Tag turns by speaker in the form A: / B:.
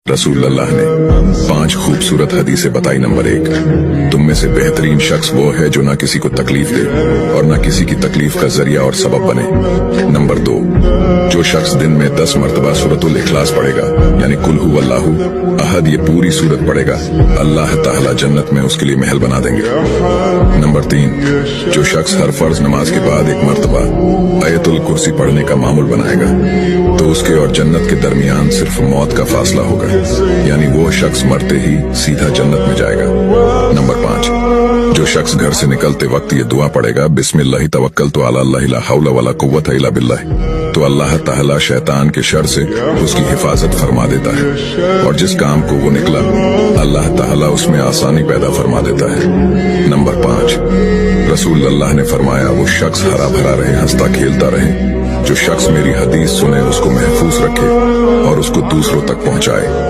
A: रसूल अल्लाह ने 5 खूबसूरत हदीसें बताई। नंबर 1, तुम में से बेहतरीन शख्स वो है जो ना किसी को तकलीफ दे और ना किसी की तकलीफ का जरिया और सबब बने। नंबर 2, जो शख्स दिन में 10 मरतबा सूरतुल इखलास पढ़ेगा यानी कुल हु अल्लाहु अहद, ये पूरी सूरत पढ़ेगा, अल्लाह ताला जन्नत में उसके लिए महल बना देंगे। नंबर 3, जो शख्स हर फर्ज नमाज के बाद 1 मरतबा आयतुल कुर्सी पढ़ने का मामूल बनाएगा तो उसके और जन्नत के दरमियान सिर्फ मौत का फासला होगा, यानी वो शख्स मरते ही सीधा जन्नत में जाएगा। नंबर 5, जो शख्स घर से निकलते वक्त ये दुआ पढ़ेगा, बिस्मिल्लाहि तवक्कलतु अला अल्लाह ला हौला वला कुव्वता इल्ला बिल्लाह, तो अल्लाह ताला शैतान के शर से उसकी हिफाजत फरमा देता है और जिस काम को वो निकला अल्लाह ताला उसमें आसानी पैदा फरमा देता है। नंबर 5, रसूल अल्लाह ने फरमाया, वो शख्स हरा भरा रहे, हंसता खेलता रहे, जो शख्स मेरी हदीस सुने उसको महफूज रखे और उसको दूसरों तक पहुंचाए।